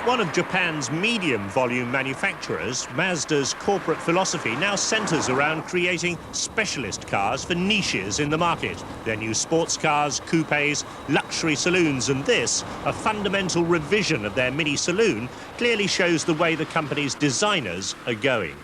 one of Japan's medium-volume manufacturers, Mazda's corporate philosophy now centres around creating specialist cars for niches in the market. Their new sports cars, coupes, luxury saloons, and this, a fundamental revision of their mini saloon, clearly shows the way the company's designers are going.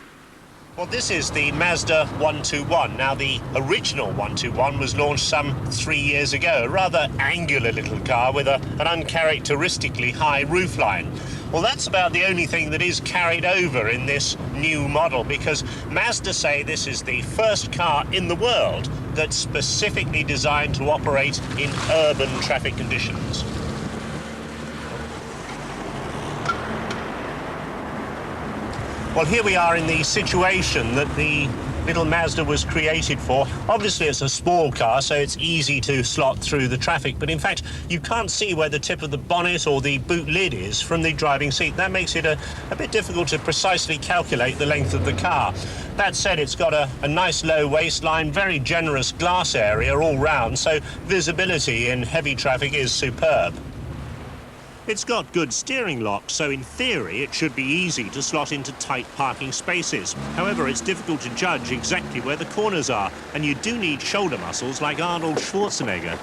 Well, this is the Mazda 121. Now, the original 121 was launched some 3 years ago, a rather angular little car with an uncharacteristically high roofline. Well, that's about the only thing that is carried over in this new model, because Mazda say this is the first car in the world that's specifically designed to operate in urban traffic conditions. Well, here we are in the situation that the little Mazda was created for. Obviously, it's a small car, so it's easy to slot through the traffic, but in fact, you can't see where the tip of the bonnet or the boot lid is from the driving seat. That makes it a bit difficult to precisely calculate the length of the car. That said, it's got a nice low waistline, very generous glass area all round, so visibility in heavy traffic is superb. It's got good steering locks, so in theory it should be easy to slot into tight parking spaces. However, it's difficult to judge exactly where the corners are, and you do need shoulder muscles like Arnold Schwarzenegger.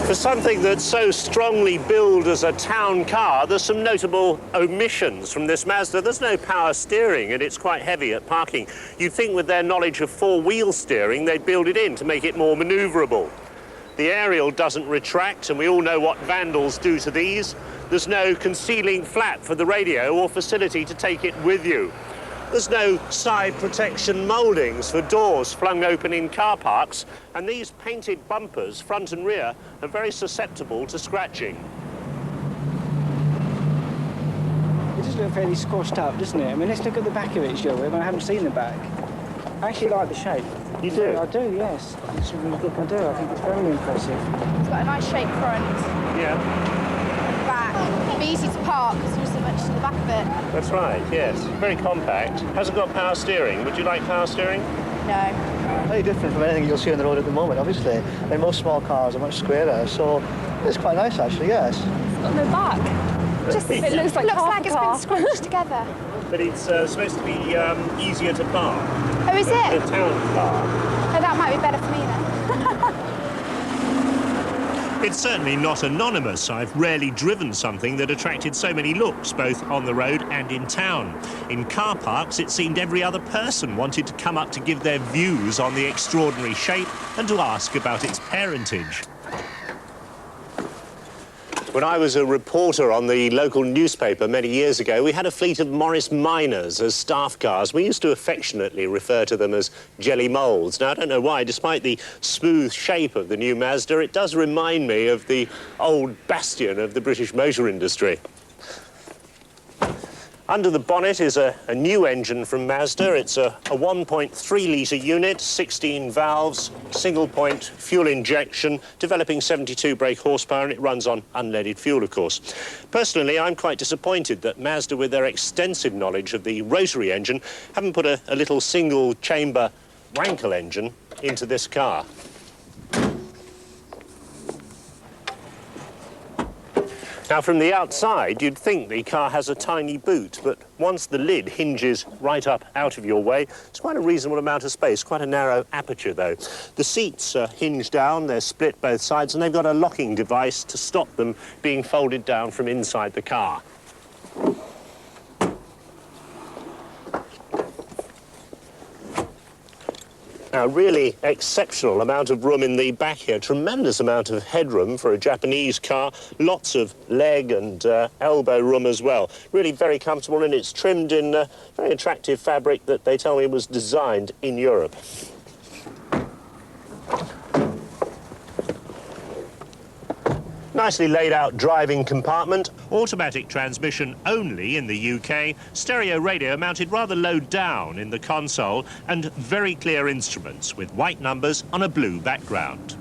For something that's so strongly billed as a town car, there's some notable omissions from this Mazda. There's no power steering, and it's quite heavy at parking. You'd think with their knowledge of four-wheel steering, they'd build it in to make it more manoeuvrable. The aerial doesn't retract, and we all know what vandals do to these. There's no concealing flap for the radio or facility to take it with you. There's no side protection mouldings for doors flung open in car parks, and these painted bumpers, front and rear, are very susceptible to scratching. It does look fairly squashed up, doesn't it? I mean, let's look at the back of it, shall we? I haven't seen the back. I actually like the shape. You do? I do, yes. It's really good. I do. I think it's very impressive. It's got a nice shape front. Yeah. Back. It'll be easy to park because there isn't much to the back of it. That's right, yes. Very compact. Has it got power steering? Would you like power steering? No. Very different from anything you'll see on the road at the moment, obviously. I mean, most small cars are much squarer, so it's quite nice, actually, yes. It's got no back. Just it looks like it's been scrunched together. But it's supposed to be easier to park. Oh, is it? A town car. Oh, that might be better for me then. It's certainly not anonymous. I've rarely driven something that attracted so many looks, both on the road and in town. In car parks, it seemed every other person wanted to come up to give their views on the extraordinary shape and to ask about its parentage. When I was a reporter on the local newspaper many years ago, we had a fleet of Morris Minors as staff cars. We used to affectionately refer to them as jelly moulds. Now, I don't know why, despite the smooth shape of the new Mazda, it does remind me of the old bastion of the British motor industry. Under the bonnet is a new engine from Mazda. It's a 1.3-litre unit, 16 valves, single-point fuel injection, developing 72 brake horsepower, and it runs on unleaded fuel, of course. Personally, I'm quite disappointed that Mazda, with their extensive knowledge of the rotary engine, haven't put a little single-chamber Wankel engine into this car. Now, from the outside, you'd think the car has a tiny boot, but once the lid hinges right up out of your way, it's quite a reasonable amount of space, quite a narrow aperture, though. The seats are hinged down, they're split both sides, and they've got a locking device to stop them being folded down from inside the car. A really exceptional amount of room in the back here, tremendous amount of headroom for a Japanese car, lots of leg and elbow room as well. Really very comfortable, and it's trimmed in very attractive fabric that they tell me was designed in Europe. Nicely laid out driving compartment. Automatic transmission only in the UK. Stereo radio mounted rather low down in the console, and very clear instruments with white numbers on a blue background.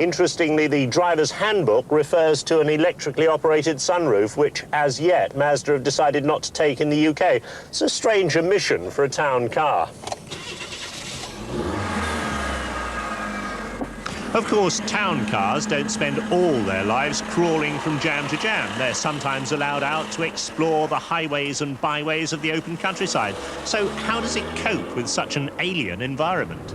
Interestingly, the driver's handbook refers to an electrically operated sunroof, which, as yet, Mazda have decided not to take in the UK. It's a strange omission for a town car. Of course, town cars don't spend all their lives crawling from jam to jam. They're sometimes allowed out to explore the highways and byways of the open countryside. So how does it cope with such an alien environment?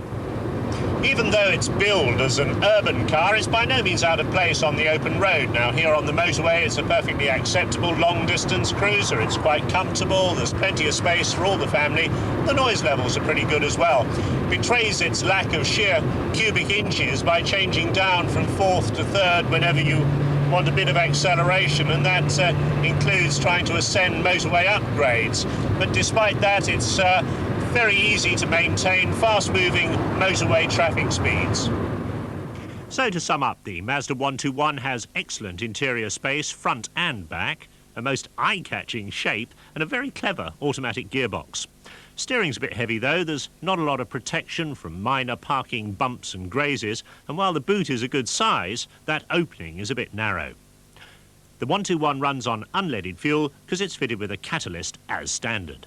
Even though it's billed as an urban car, it's by no means out of place on the open road. Now, here on the motorway, it's a perfectly acceptable long-distance cruiser. It's quite comfortable, there's plenty of space for all the family. The noise levels are pretty good as well. It betrays its lack of sheer cubic inches by changing down from fourth to third whenever you want a bit of acceleration, and that includes trying to ascend motorway upgrades. But despite that, it's very easy to maintain fast-moving motorway traffic speeds. So to sum up, the Mazda 121 has excellent interior space, front and back, a most eye-catching shape and a very clever automatic gearbox. Steering's a bit heavy though, there's not a lot of protection from minor parking bumps and grazes, and while the boot is a good size, that opening is a bit narrow. The 121 runs on unleaded fuel because it's fitted with a catalyst as standard.